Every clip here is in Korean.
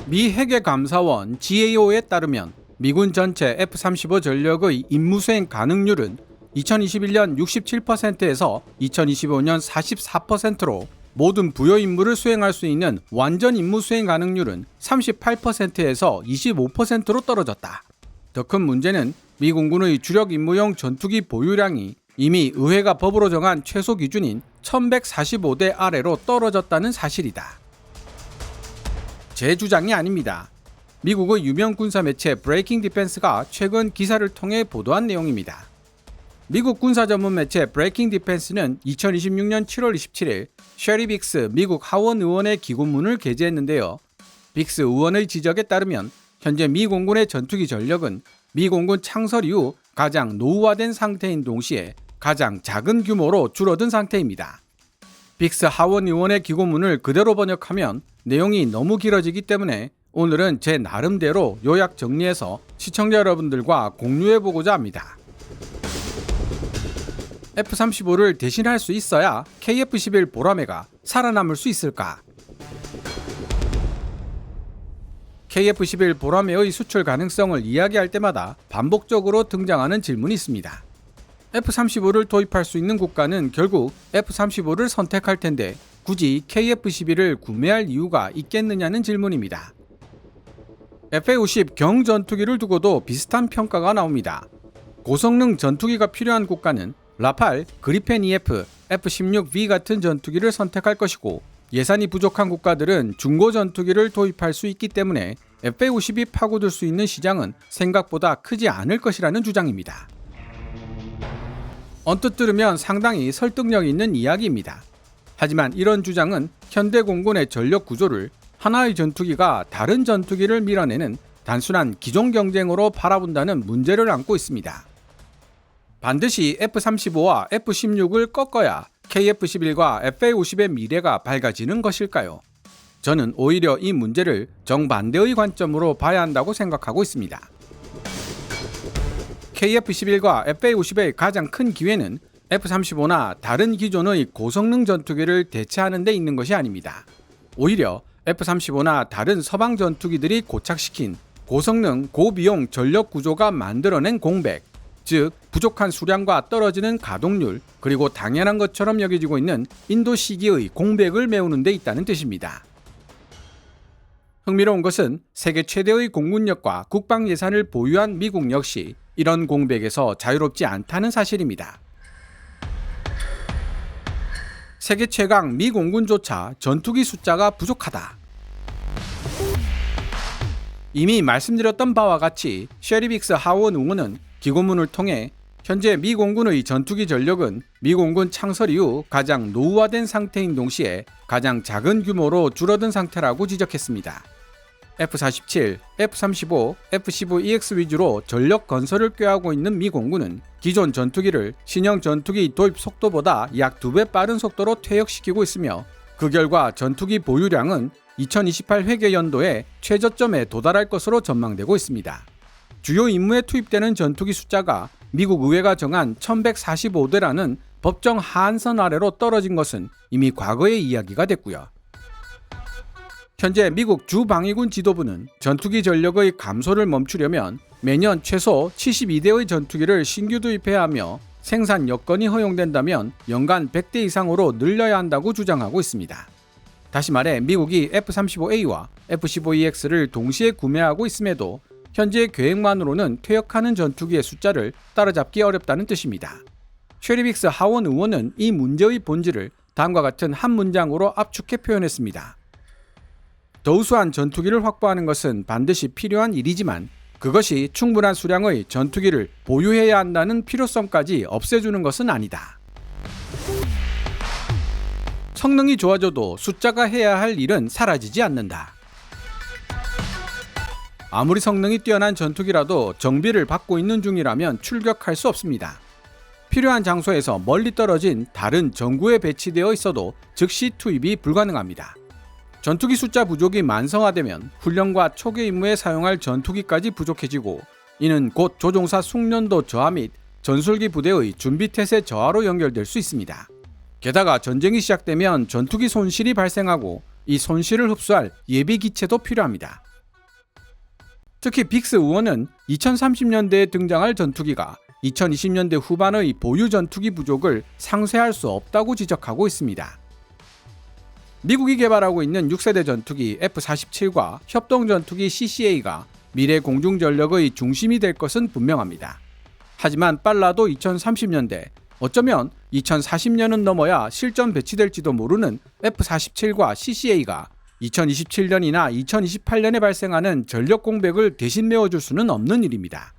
미 해계감사원 GAO에 따르면 미군 전체 F-35 전력의 임무수행 가능률은 2021년 67%에서 2025년 44%로 모든 부여 임무를 수행할 수 있는 완전 임무 수행 가능률은 38%에서 25%로 떨어졌다. 더 큰 문제는 미 공군의 주력 임무용 전투기 보유량이 이미 의회가 법으로 정한 최소 기준인 1145대 아래로 떨어졌다는 사실이다. 제 주장이 아닙니다. 미국의 유명 군사 매체 브레이킹 디펜스가 최근 기사를 통해 보도한 내용입니다. 미국 군사 전문 매체 브레이킹 디펜스는 2026년 7월 27일 셰리 빅스 미국 하원 의원의 기고문을 게재했는데요. 빅스 의원의 지적에 따르면 현재 미 공군의 전투기 전력은 미 공군 창설 이후 가장 노후화된 상태인 동시에 가장 작은 규모로 줄어든 상태입니다. 빅스 하원 의원의 기고문을 그대로 번역하면 내용이 너무 길어지기 때문에 오늘은 제 나름대로 요약 정리해서 시청자 여러분들과 공유해보고자 합니다. F-35를 대신할 수 있어야 KF-11 보라매가 살아남을 수 있을까? KF-11 보라매의 수출 가능성을 이야기할 때마다 반복적으로 등장하는 질문이 있습니다. F-35를 도입할 수 있는 국가는 결국 F-35를 선택할 텐데 굳이 KF-11을 구매할 이유가 있겠느냐는 질문입니다. F-50 경전투기를 두고도 비슷한 평가가 나옵니다. 고성능 전투기가 필요한 국가는 라팔, 그리펜 EF, F-16V 같은 전투기를 선택할 것이고 예산이 부족한 국가들은 중고 전투기를 도입할 수 있기 때문에 F-50이 파고들 수 있는 시장은 생각보다 크지 않을 것이라는 주장입니다. 언뜻 들으면 상당히 설득력 있는 이야기입니다. 하지만 이런 주장은 현대 공군의 전력 구조를 하나의 전투기가 다른 전투기를 밀어내는 단순한 기종 경쟁으로 바라본다는 문제를 안고 있습니다. 반드시 F-35와 F-16을 꺾어야 KF-11과 FA-50의 미래가 밝아지는 것일까요? 저는 오히려 이 문제를 정반대의 관점으로 봐야 한다고 생각하고 있습니다. KF-11과 FA-50의 가장 큰 기회는 F-35나 다른 기존의 고성능 전투기를 대체하는 데 있는 것이 아닙니다. 오히려 F-35나 다른 서방 전투기들이 고착시킨 고성능 고비용 전력 구조가 만들어낸 공백, 즉 부족한 수량과 떨어지는 가동률, 그리고 당연한 것처럼 여겨지고 있는 인도 시기의 공백을 메우는 데 있다는 뜻입니다. 흥미로운 것은 세계 최대의 공군력과 국방 예산을 보유한 미국 역시 이런 공백에서 자유롭지 않다는 사실입니다. 세계 최강 미 공군조차 전투기 숫자가 부족하다. 이미 말씀드렸던 바와 같이 셰리 빅스 하원 의원은 기고문을 통해 현재 미 공군의 전투기 전력은 미 공군 창설 이후 가장 노후화된 상태인 동시에 가장 작은 규모로 줄어든 상태라고 지적했습니다. F-47, F-35, F-15EX 위주로 전력 건설을 꾀하고 있는 미 공군은 기존 전투기를 신형 전투기 도입 속도보다 약 2배 빠른 속도로 퇴역시키고 있으며 그 결과 전투기 보유량은 2028 회계 연도에 최저점에 도달할 것으로 전망되고 있습니다. 주요 임무에 투입되는 전투기 숫자가 미국 의회가 정한 1145대라는 법정 하한선 아래로 떨어진 것은 이미 과거의 이야기가 됐고요. 현재 미국 주방위군 지도부는 전투기 전력의 감소를 멈추려면 매년 최소 72대의 전투기를 신규 도입해야 하며 생산 여건이 허용된다면 연간 100대 이상으로 늘려야 한다고 주장하고 있습니다. 다시 말해 미국이 F-35A와 F-15EX를 동시에 구매하고 있음에도 현재 계획만으로는 퇴역하는 전투기의 숫자를 따라잡기 어렵다는 뜻입니다. 셰리 빅스 하원 의원은 이 문제의 본질을 다음과 같은 한 문장으로 압축해 표현했습니다. 더 우수한 전투기를 확보하는 것은 반드시 필요한 일이지만 그것이 충분한 수량의 전투기를 보유해야 한다는 필요성까지 없애주는 것은 아니다. 성능이 좋아져도 숫자가 해야 할 일은 사라지지 않는다. 아무리 성능이 뛰어난 전투기라도 정비를 받고 있는 중이라면 출격할 수 없습니다. 필요한 장소에서 멀리 떨어진 다른 전구에 배치되어 있어도 즉시 투입이 불가능합니다. 전투기 숫자 부족이 만성화되면 훈련과 초기 임무에 사용할 전투기까지 부족해지고 이는 곧 조종사 숙련도 저하 및 전술기 부대의 준비태세 저하로 연결될 수 있습니다. 게다가 전쟁이 시작되면 전투기 손실이 발생하고 이 손실을 흡수할 예비 기체도 필요합니다. 특히 빅스 의원은 2030년대에 등장할 전투기가 2020년대 후반의 보유 전투기 부족을 상쇄할 수 없다고 지적하고 있습니다. 미국이 개발하고 있는 6세대 전투기 F-47과 협동 전투기 CCA가 미래 공중전력의 중심이 될 것은 분명합니다. 하지만 빨라도 2030년대, 어쩌면 2040년은 넘어야 실전 배치될지도 모르는 F-47과 CCA가 2027년이나 2028년에 발생하는 전력 공백을 대신 메워줄 수는 없는 일입니다.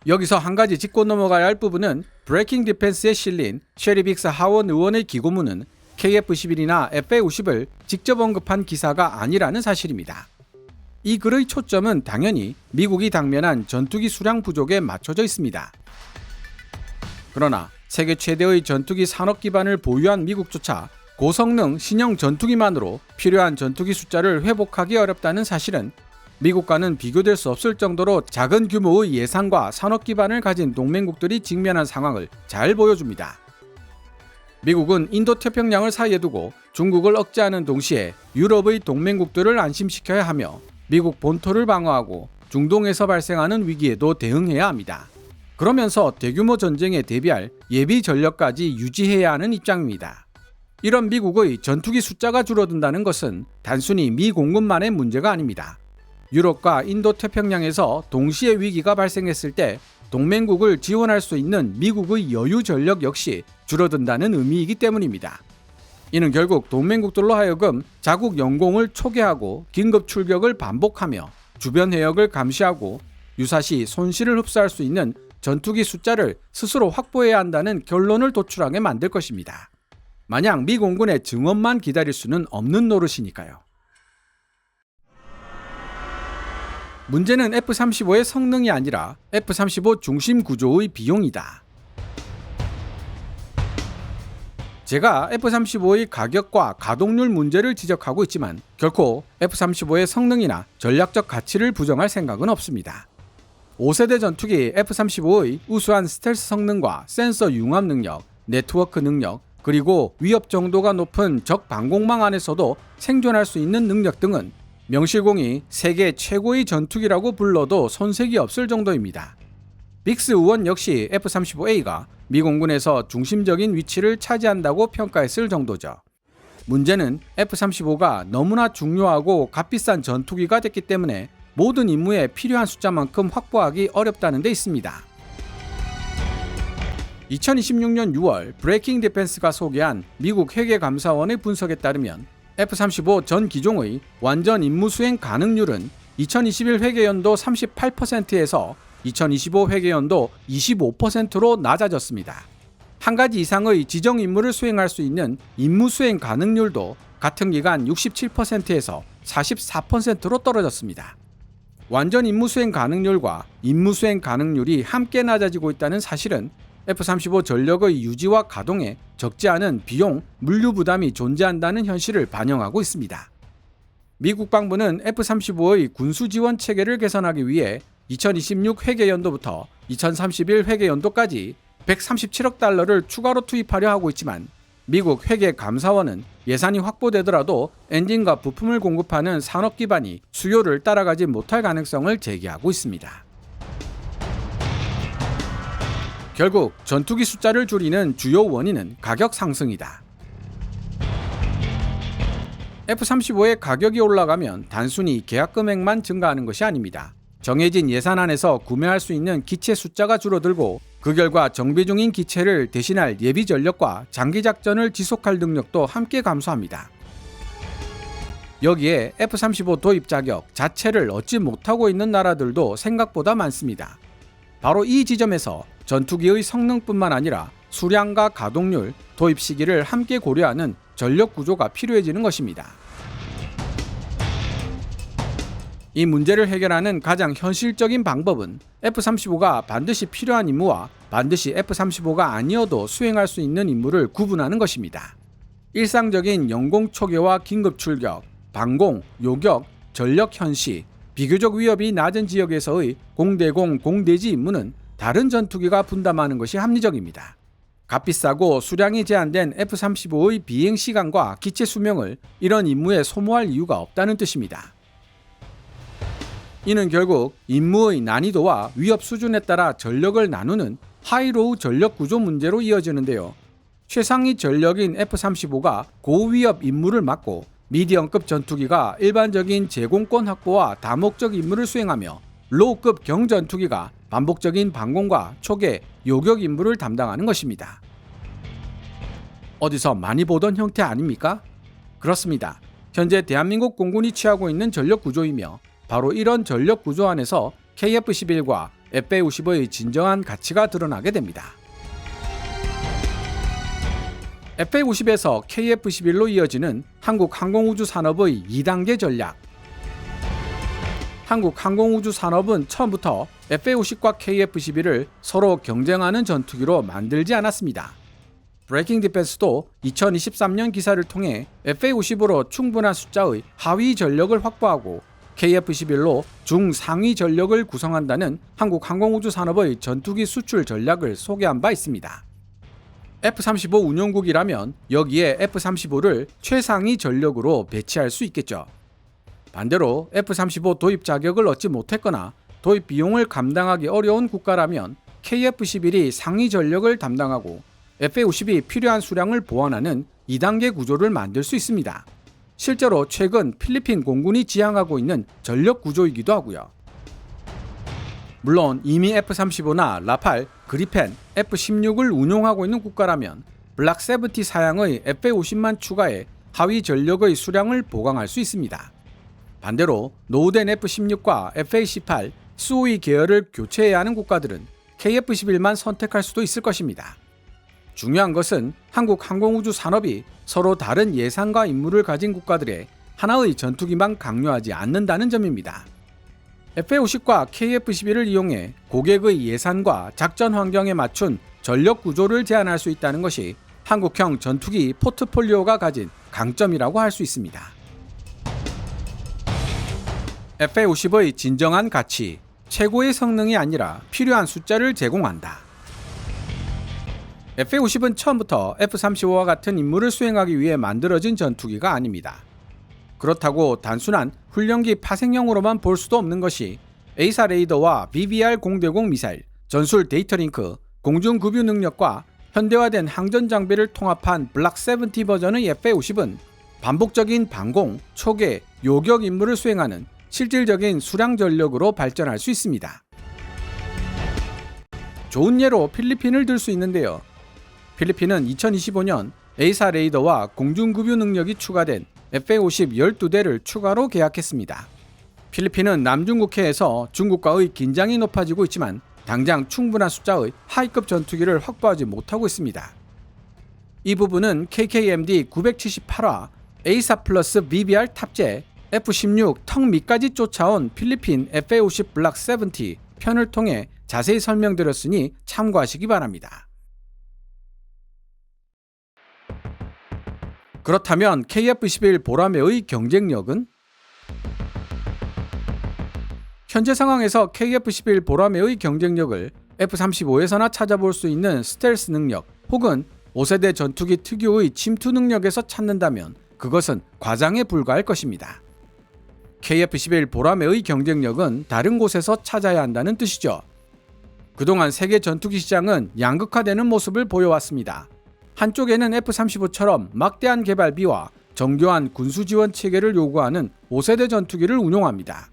여기서 한 가지 짚고 넘어가야 할 부분은 브레이킹 디펜스에 실린 셰리 빅스 하원 의원의 기고문은 KF-11이나 FA-50을 직접 언급한 기사가 아니라는 사실입니다. 이 글의 초점은 당연히 미국이 당면한 전투기 수량 부족에 맞춰져 있습니다. 그러나 세계 최대의 전투기 산업 기반을 보유한 미국조차 고성능 신형 전투기만으로 필요한 전투기 숫자를 회복하기 어렵다는 사실은 미국과는 비교될 수 없을 정도로 작은 규모의 예산과 산업 기반을 가진 동맹국들이 직면한 상황을 잘 보여줍니다. 미국은 인도태평양을 사이에 두고 중국을 억제하는 동시에 유럽의 동맹국들을 안심시켜야 하며 미국 본토를 방어하고 중동에서 발생하는 위기에도 대응해야 합니다. 그러면서 대규모 전쟁에 대비할 예비 전력까지 유지해야 하는 입장입니다. 이런 미국의 전투기 숫자가 줄어든다는 것은 단순히 미 공군만의 문제가 아닙니다. 유럽과 인도태평양에서 동시에 위기가 발생했을 때 동맹국을 지원할 수 있는 미국의 여유 전력 역시 줄어든다는 의미이기 때문입니다. 이는 결국 동맹국들로 하여금 자국 영공을 초기하고 긴급 출격을 반복하며 주변 해역을 감시하고 유사시 손실을 흡수할 수 있는 전투기 숫자를 스스로 확보해야 한다는 결론을 도출하게 만들 것입니다. 마냥 미 공군의 증언만 기다릴 수는 없는 노릇이니까요. 문제는 F-35의 성능이 아니라 F-35 중심 구조의 비용이다. 제가 F-35의 가격과 가동률 문제를 지적하고 있지만 결코 F-35의 성능이나 전략적 가치를 부정할 생각은 없습니다. 5세대 전투기 F-35의 우수한 스텔스 성능과 센서 융합 능력, 네트워크 능력, 그리고 위협 정도가 높은 적 방공망 안에서도 생존할 수 있는 능력 등은 명실공히 세계 최고의 전투기라고 불러도 손색이 없을 정도입니다. 빅스 의원 역시 F-35A가 미 공군에서 중심적인 위치를 차지한다고 평가했을 정도죠. 문제는 F-35가 너무나 중요하고 값비싼 전투기가 됐기 때문에 모든 임무에 필요한 숫자만큼 확보하기 어렵다는 데 있습니다. 2026년 6월 브레이킹 디펜스가 소개한 미국 회계감사원의 분석에 따르면 F-35 전 기종의 완전 임무 수행 가능률은 2021 회계연도 38%에서 2025 회계연도 25%로 낮아졌습니다. 한 가지 이상의 지정 임무를 수행할 수 있는 임무 수행 가능률도 같은 기간 67%에서 44%로 떨어졌습니다. 완전 임무 수행 가능률과 임무 수행 가능률이 함께 낮아지고 있다는 사실은 F-35 전력의 유지와 가동에 적지 않은 비용, 물류 부담이 존재한다는 현실을 반영하고 있습니다. 미 국방부는 F-35의 군수 지원 체계를 개선하기 위해 2026 회계연도부터 2031 회계연도까지 137억 달러를 추가로 투입하려 하고 있지만 미국 회계감사원은 예산이 확보되더라도 엔진과 부품을 공급하는 산업 기반이 수요를 따라가지 못할 가능성을 제기하고 있습니다. 결국 전투기 숫자를 줄이는 주요 원인은 가격 상승이다. F-35의 가격이 올라가면 단순히 계약 금액만 증가하는 것이 아닙니다. 정해진 예산 안에서 구매할 수 있는 기체 숫자가 줄어들고 그 결과 정비 중인 기체를 대신할 예비 전력과 장기 작전을 지속할 능력도 함께 감소합니다. 여기에 F-35 도입 자격 자체를 얻지 못하고 있는 나라들도 생각보다 많습니다. 바로 이 지점에서 전투기의 성능뿐만 아니라 수량과 가동률, 도입 시기를 함께 고려하는 전력 구조가 필요해지는 것입니다. 이 문제를 해결하는 가장 현실적인 방법은 F-35가 반드시 필요한 임무와 반드시 F-35가 아니어도 수행할 수 있는 임무를 구분하는 것입니다. 일상적인 영공 초계와 긴급 출격, 방공, 요격, 전력 현시, 비교적 위협이 낮은 지역에서의 공대공, 공대지 임무는 다른 전투기가 분담하는 것이 합리적입니다. 값비싸고 수량이 제한된 F-35의 비행 시간과 기체 수명을 이런 임무에 소모할 이유가 없다는 뜻입니다. 이는 결국 임무의 난이도와 위협 수준에 따라 전력을 나누는 하이로우 전력 구조 문제로 이어지는데요. 최상위 전력인 F-35가 고위협 임무를 맡고 미디엄급 전투기가 일반적인 제공권 확보와 다목적 임무를 수행하며 로우급 경전투기가 반복적인 방공과 초계, 요격 임무를 담당하는 것입니다. 어디서 많이 보던 형태 아닙니까? 그렇습니다. 현재 대한민국 공군이 취하고 있는 전력 구조이며 바로 이런 전력 구조 안에서 KF-11과 FA-50의 진정한 가치가 드러나게 됩니다. FA-50에서 KF-11로 이어지는 한국 항공우주 산업의 2단계 전략. 한국 항공우주 산업은 처음부터 FA-50과 KF-11을 서로 경쟁하는 전투기로 만들지 않았습니다. 브레이킹 디펜스도 2023년 기사를 통해 FA-50으로 충분한 숫자의 하위 전력을 확보하고 KF-11로 중상위 전력을 구성한다는 한국 항공우주 산업의 전투기 수출 전략을 소개한 바 있습니다. F-35 운용국이라면 여기에 F-35를 최상위 전력으로 배치할 수 있겠죠. 반대로 F-35 도입 자격을 얻지 못했거나 도입 비용을 감당하기 어려운 국가라면 KF-11이 상위 전력을 담당하고 FA-50이 필요한 수량을 보완하는 2단계 구조를 만들 수 있습니다. 실제로 최근 필리핀 공군이 지향하고 있는 전력 구조이기도 하고요. 물론 이미 F-35나 라팔, 그리펜, F-16을 운용하고 있는 국가라면 블락 70 사양의 FA-50만 추가해 하위 전력의 수량을 보강할 수 있습니다. 반대로 노후된 F-16과 FA-18, SOE 계열을 교체해야 하는 국가들은 KF-11만 선택할 수도 있을 것입니다. 중요한 것은 한국 항공우주 산업이 서로 다른 예산과 임무를 가진 국가들의 하나의 전투기만 강요하지 않는다는 점입니다. FA-50과 KF-11을 이용해 고객의 예산과 작전 환경에 맞춘 전력 구조를 제안할 수 있다는 것이 한국형 전투기 포트폴리오가 가진 강점이라고 할 수 있습니다. FA-50의 진정한 가치, 최고의 성능이 아니라 필요한 숫자를 제공한다. FA-50은 처음부터 F-35와 같은 임무를 수행하기 위해 만들어진 전투기가 아닙니다. 그렇다고 단순한 훈련기 파생형으로만 볼 수도 없는 것이 A사 레이더와 BBR-0대공 미사일, 전술 데이터 링크, 공중 급유 능력과 현대화된 항전 장비를 통합한 블락 70 버전의 FA-50은 반복적인 방공, 초계, 요격 임무를 수행하는 실질적인 수량 전력으로 발전할 수 있습니다. 좋은 예로 필리핀을 들 수 있는데요. 필리핀은 2025년 A사 레이더와 공중급유 능력이 추가된 FA-50 12대를 추가로 계약했습니다. 필리핀은 남중국해에서 중국과의 긴장이 높아지고 있지만 당장 충분한 숫자의 하이급 전투기를 확보하지 못하고 있습니다. 이 부분은 KKMD 978화 A사 플러스 BBR 탑재 F-16 턱 밑까지 쫓아온 필리핀 FA-50 블락 70 편을 통해 자세히 설명드렸으니 참고하시기 바랍니다. 그렇다면 KF-11 보라매의 경쟁력은? 현재 상황에서 KF-11 보라매의 경쟁력을 F-35에서나 찾아볼 수 있는 스텔스 능력 혹은 5세대 전투기 특유의 침투 능력에서 찾는다면 그것은 과장에 불과할 것입니다. KF-11 보라매의 경쟁력은 다른 곳에서 찾아야 한다는 뜻이죠. 그동안 세계 전투기 시장은 양극화되는 모습을 보여왔습니다. 한쪽에는 F-35처럼 막대한 개발비와 정교한 군수 지원 체계를 요구하는 5세대 전투기를 운용합니다.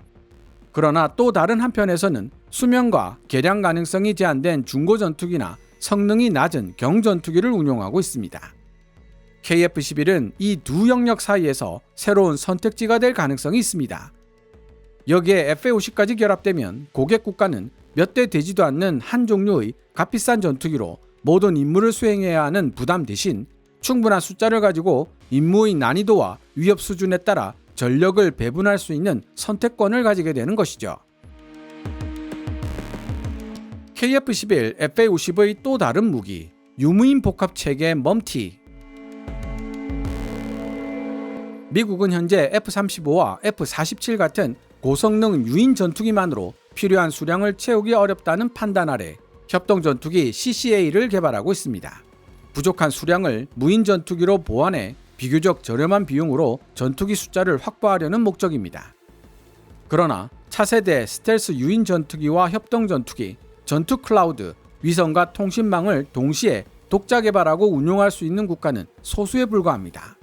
그러나 또 다른 한편에서는 수명과 개량 가능성이 제한된 중고 전투기나 성능이 낮은 경전투기를 운용하고 있습니다. KF-11은 이 두 영역 사이에서 새로운 선택지가 될 가능성이 있습니다. 여기에 FA-50까지 결합되면 고객 국가는 몇 대 되지도 않는 한 종류의 값비싼 전투기로 모든 임무를 수행해야 하는 부담 대신 충분한 숫자를 가지고 임무의 난이도와 위협 수준에 따라 전력을 배분할 수 있는 선택권을 가지게 되는 것이죠. KF-11, FA-50의 또 다른 무기, 유무인 복합체계 멈티. 미국은 현재 F-35와 F-47 같은 고성능 유인 전투기만으로 필요한 수량을 채우기 어렵다는 판단 아래 협동전투기 CCA를 개발하고 있습니다. 부족한 수량을 무인 전투기로 보완해 비교적 저렴한 비용으로 전투기 숫자를 확보하려는 목적입니다. 그러나 차세대 스텔스 유인 전투기와 협동 전투기, 전투 클라우드, 위성과 통신망을 동시에 독자 개발하고 운용할 수 있는 국가는 소수에 불과합니다.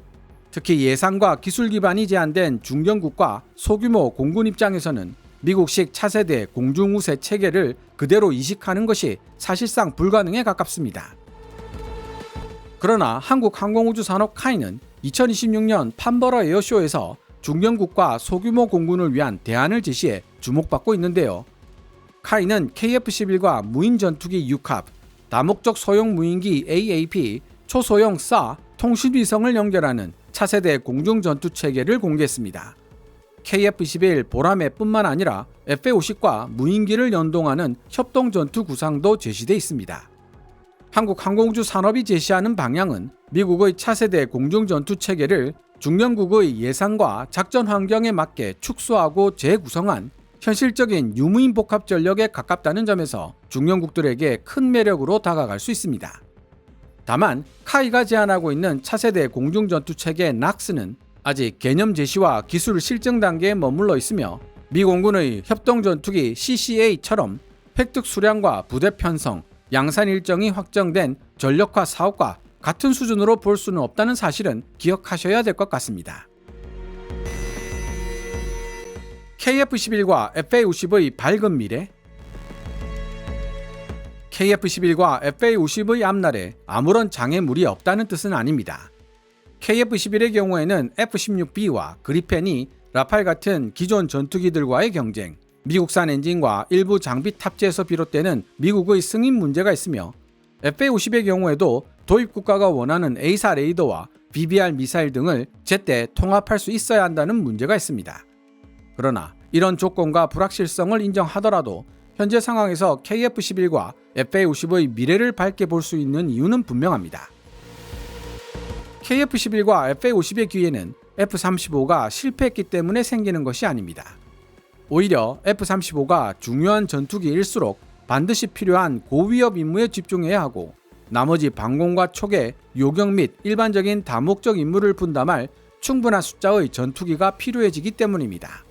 특히 예산과 기술 기반이 제한된 중견국과 소규모 공군 입장에서는 미국식 차세대 공중우세 체계를 그대로 이식하는 것이 사실상 불가능에 가깝습니다. 그러나 한국항공우주산업 카이는 2026년 판버러 에어쇼에서 중견국과 소규모 공군을 위한 대안을 제시해 주목받고 있는데요. 카이는 KF-11과 무인 전투기 UCAV, 다목적 소형 무인기 AAP, 초소형 SA, 통신위성을 연결하는 차세대 공중전투 체계를 공개했습니다. KF-11 보라매뿐만 아니라 F-50과 무인기를 연동하는 협동전투 구상도 제시돼 있습니다. 한국항공우주산업이 제시하는 방향은 미국의 차세대 공중전투 체계를 중견국의 예산과 작전 환경에 맞게 축소하고 재구성한 현실적인 유무인 복합 전력에 가깝다는 점에서 중견국들에게 큰 매력으로 다가갈 수 있습니다. 다만 카이가 제안하고 있는 차세대 공중전투 체계 낙스는 아직 개념 제시와 기술 실증 단계에 머물러 있으며 미 공군의 협동전투기 CCA처럼 획득 수량과 부대 편성, 양산 일정이 확정된 전력화 사업과 같은 수준으로 볼 수는 없다는 사실은 기억하셔야 될 것 같습니다. KF-11과 FA-50의 밝은 미래. KF-11과 FA-50의 앞날에 아무런 장애물이 없다는 뜻은 아닙니다. KF-11의 경우에는 F-16B와 그리펜이 라팔 같은 기존 전투기들과의 경쟁, 미국산 엔진과 일부 장비 탑재에서 비롯되는 미국의 승인 문제가 있으며 FA-50의 경우에도 도입 국가가 원하는 A사 레이더와 BBR 미사일 등을 제때 통합할 수 있어야 한다는 문제가 있습니다. 그러나 이런 조건과 불확실성을 인정하더라도 현재 상황에서 KF-11과 FA-50의 미래를 밝게 볼 수 있는 이유는 분명합니다. KF-11과 FA-50의 기회는 F-35가 실패했기 때문에 생기는 것이 아닙니다. 오히려 F-35가 중요한 전투기일수록 반드시 필요한 고위협 임무에 집중해야 하고 나머지 방공과 초계, 요격 및 일반적인 다목적 임무를 분담할 충분한 숫자의 전투기가 필요해지기 때문입니다.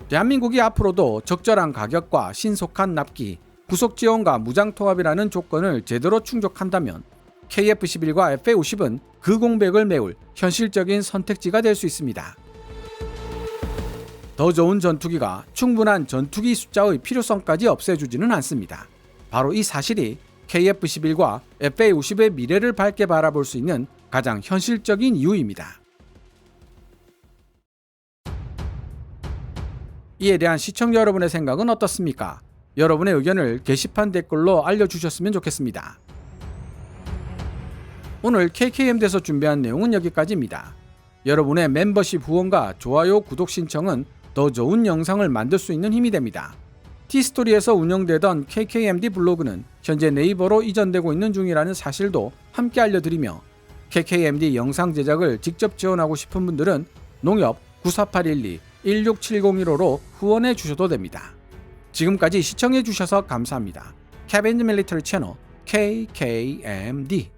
대한민국이 앞으로도 적절한 가격과 신속한 납기, 구속 지원과 무장 통합이라는 조건을 제대로 충족한다면 KF-11과 FA-50은 그 공백을 메울 현실적인 선택지가 될 수 있습니다. 더 좋은 전투기가 충분한 전투기 숫자의 필요성까지 없애주지는 않습니다. 바로 이 사실이 KF-11과 FA-50의 미래를 밝게 바라볼 수 있는 가장 현실적인 이유입니다. 이에 대한 시청자 여러분의 생각은 어떻습니까? 여러분의 의견을 게시판 댓글로 알려주셨으면 좋겠습니다. 오늘 KKMD에서 준비한 내용은 여기까지입니다. 여러분의 멤버십 후원과 좋아요, 구독 신청은 더 좋은 영상을 만들 수 있는 힘이 됩니다. 티스토리에서 운영되던 KKMD 블로그는 현재 네이버로 이전되고 있는 중이라는 사실도 함께 알려드리며 KKMD 영상 제작을 직접 지원하고 싶은 분들은 농협 9481216701호로 후원해 주셔도 됩니다. 지금까지 시청해 주셔서 감사합니다. 캐빈즈 밀리터리 채널 KKMD